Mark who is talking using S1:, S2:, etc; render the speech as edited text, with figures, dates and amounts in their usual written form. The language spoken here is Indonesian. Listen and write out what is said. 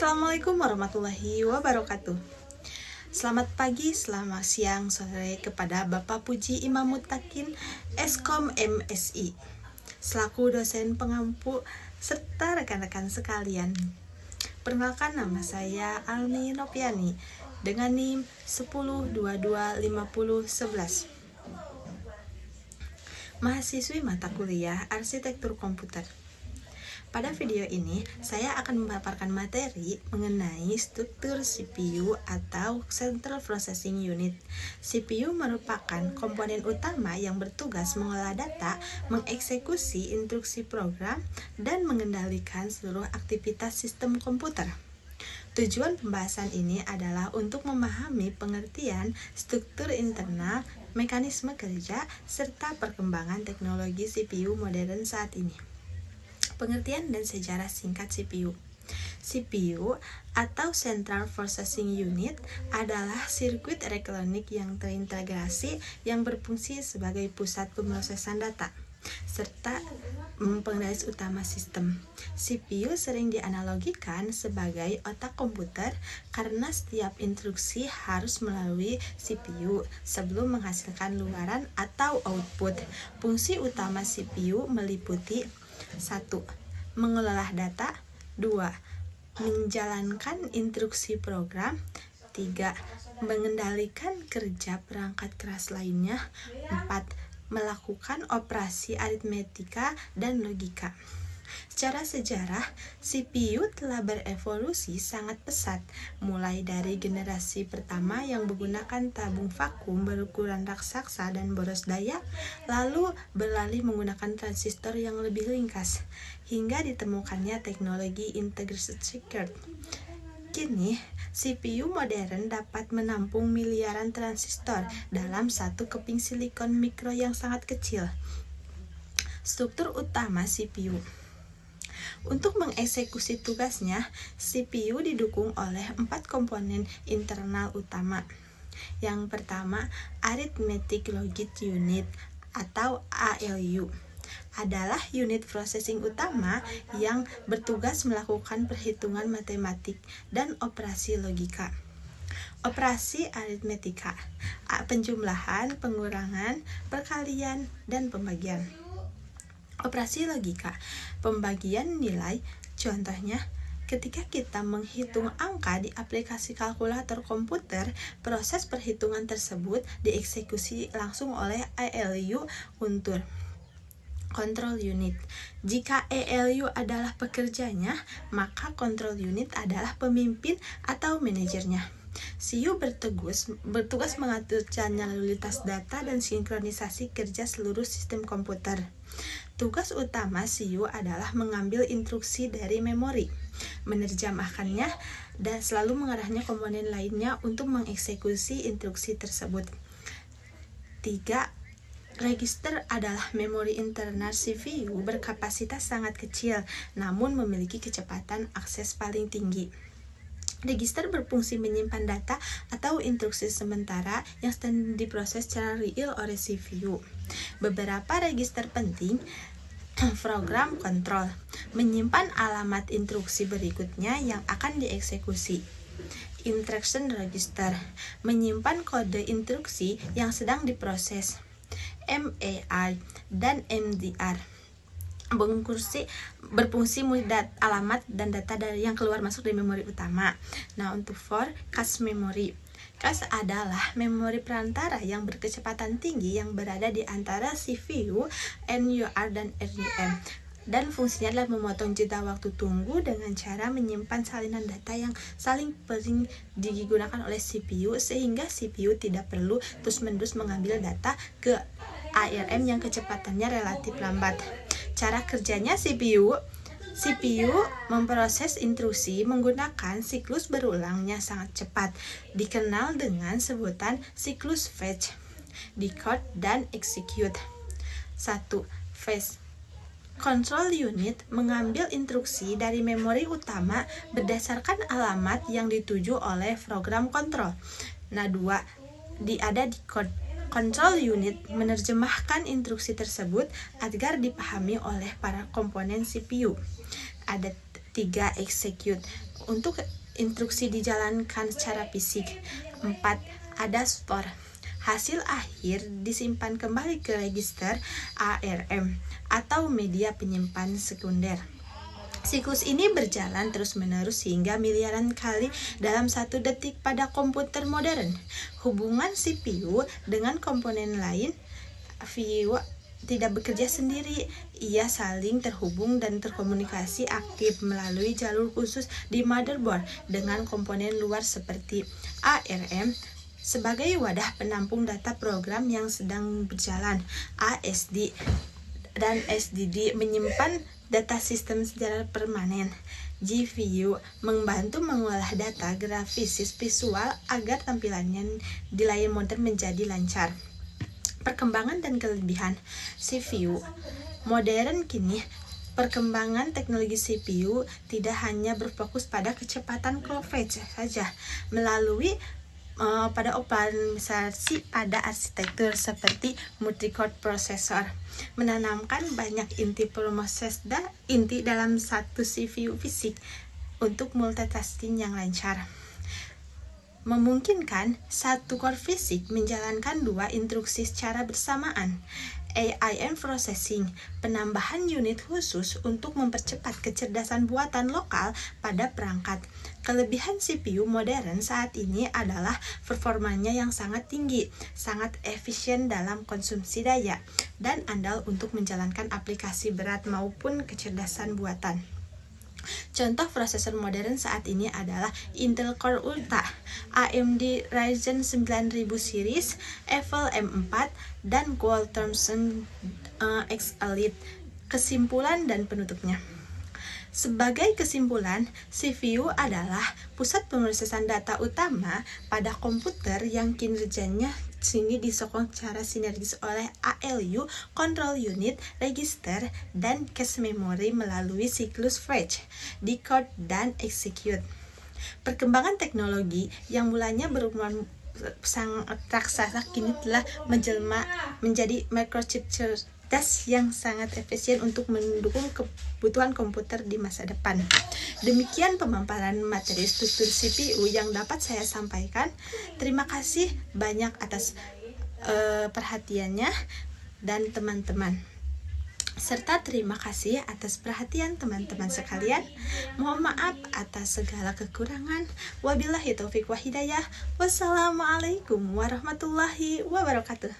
S1: Assalamualaikum warahmatullahi wabarakatuh. Selamat pagi, selamat siang, sore kepada Bapak Puji Imam Mutakin, Eskom MSI, selaku dosen pengampu serta rekan-rekan sekalian. Perkenalkan, nama saya Alni Nopiani dengan NIM 10225011. Mahasiswi mata kuliah Arsitektur Komputer. Pada video ini, saya akan memaparkan materi mengenai struktur CPU atau Central Processing Unit. CPU merupakan komponen utama yang bertugas mengolah data, mengeksekusi instruksi program, dan mengendalikan seluruh aktivitas sistem komputer. Tujuan pembahasan ini adalah untuk memahami pengertian struktur internal, mekanisme kerja, serta perkembangan teknologi CPU modern saat ini. Pengertian dan sejarah singkat CPU. CPU atau Central Processing Unit adalah sirkuit elektronik yang terintegrasi yang berfungsi sebagai pusat pemrosesan data serta pengendali utama sistem. CPU sering dianalogikan sebagai otak komputer karena setiap instruksi harus melalui CPU sebelum menghasilkan luaran atau output. Fungsi utama CPU meliputi 1. Mengelola data. 2. Menjalankan instruksi program. 3. Mengendalikan kerja perangkat keras lainnya. 4. Melakukan operasi aritmetika dan logika. Secara sejarah, CPU telah berevolusi sangat pesat, mulai dari generasi pertama yang menggunakan tabung vakum berukuran raksasa dan boros daya, lalu beralih menggunakan transistor yang lebih ringkas, hingga ditemukannya teknologi integrated circuit. Kini, CPU modern dapat menampung miliaran transistor dalam satu keping silikon mikro yang sangat kecil. Struktur utama CPU. Untuk mengeksekusi tugasnya, CPU didukung oleh 4 komponen internal utama. Yang pertama, Arithmetic Logic Unit atau ALU adalah unit processing utama yang bertugas melakukan perhitungan matematik dan operasi logika. Operasi aritmetika, penjumlahan, pengurangan, perkalian, dan pembagian. Operasi logika, pembagian nilai. Contohnya, ketika kita menghitung angka di aplikasi kalkulator komputer, proses perhitungan tersebut dieksekusi langsung oleh ALU untuk control unit. Jika ALU adalah pekerjanya, maka control unit adalah pemimpin atau manajernya. CPU bertugas mengatur channel lalu lintas data dan sinkronisasi kerja seluruh sistem komputer. Tugas utama CPU adalah mengambil instruksi dari memori, menerjemahkannya, dan selalu mengarahnya komponen lainnya untuk mengeksekusi instruksi tersebut. 3. Register adalah memori internal CPU berkapasitas sangat kecil, namun memiliki kecepatan akses paling tinggi. Register berfungsi menyimpan data atau instruksi sementara yang sedang diproses secara real oleh CPU. Beberapa register penting: program kontrol, menyimpan alamat instruksi berikutnya yang akan dieksekusi. Instruction register, menyimpan kode instruksi yang sedang diproses. MAI dan MDR berfungsi mendapat alamat dan data dari yang keluar masuk dari memori utama. Nah, untuk cache memory. Cache adalah memori perantara yang berkecepatan tinggi yang berada di antara CPU, NUR, dan RAM. Dan fungsinya adalah memotong jeda waktu tunggu dengan cara menyimpan salinan data yang saling sering digunakan oleh CPU, sehingga CPU tidak perlu terus-menerus mengambil data ke ARM yang kecepatannya relatif lambat. Cara kerjanya CPU memproses instruksi menggunakan siklus berulangnya sangat cepat, dikenal dengan sebutan siklus fetch, decode, dan execute. 1. Fetch. Control unit mengambil instruksi dari memori utama berdasarkan alamat yang dituju oleh program kontrol. Nah, 2. Ada decode. Control unit menerjemahkan instruksi tersebut agar dipahami oleh para komponen CPU. Ada 3 execute. Untuk instruksi dijalankan secara fisik. 4. Ada store. Hasil akhir disimpan kembali ke register ARM atau media penyimpan sekunder. Siklus ini berjalan terus-menerus hingga miliaran kali dalam 1 detik pada komputer modern. Hubungan CPU dengan komponen lain VIO tidak bekerja sendiri. Ia saling terhubung dan terkomunikasi aktif melalui jalur khusus di motherboard dengan komponen luar seperti ARM sebagai wadah penampung data program yang sedang berjalan. ASD dan SSD menyimpan data sistem secara permanen. GPU membantu mengolah data grafis visual agar tampilannya di layar monitor menjadi lancar. Perkembangan dan kelebihan CPU modern kini. Perkembangan teknologi CPU tidak hanya berfokus pada kecepatan clock rate saja, melalui pada optimalisasi pada arsitektur seperti multi-core processor, menanamkan banyak inti dalam satu CPU fisik untuk multitasking yang lancar. Memungkinkan satu core fisik menjalankan 2 instruksi secara bersamaan. AIM processing, penambahan unit khusus untuk mempercepat kecerdasan buatan lokal pada perangkat. Kelebihan CPU modern saat ini adalah performanya yang sangat tinggi, sangat efisien dalam konsumsi daya, dan andal untuk menjalankan aplikasi berat maupun kecerdasan buatan. Contoh prosesor modern saat ini adalah Intel Core Ultra, AMD Ryzen 9000 series, Apple M4, dan Qualcomm X Elite. Kesimpulan dan penutupnya. Sebagai kesimpulan, CPU adalah pusat pemrosesan data utama pada komputer yang kinerjanya sini disokong secara sinergis oleh ALU, control unit, register, dan cache memory melalui siklus fetch, decode, dan execute. Perkembangan teknologi yang mulanya berumuran sangat raksasa kini telah menjelma menjadi microchip cerdas yang sangat efisien untuk mendukung kebutuhan komputer di masa depan. Demikian pemaparan materi struktur CPU yang dapat saya sampaikan. Terima kasih banyak atas perhatiannya dan teman-teman. Serta terima kasih atas perhatian teman-teman sekalian. Mohon maaf atas segala kekurangan. Wabillahi taufik wa hidayah. Wassalamualaikum warahmatullahi wabarakatuh.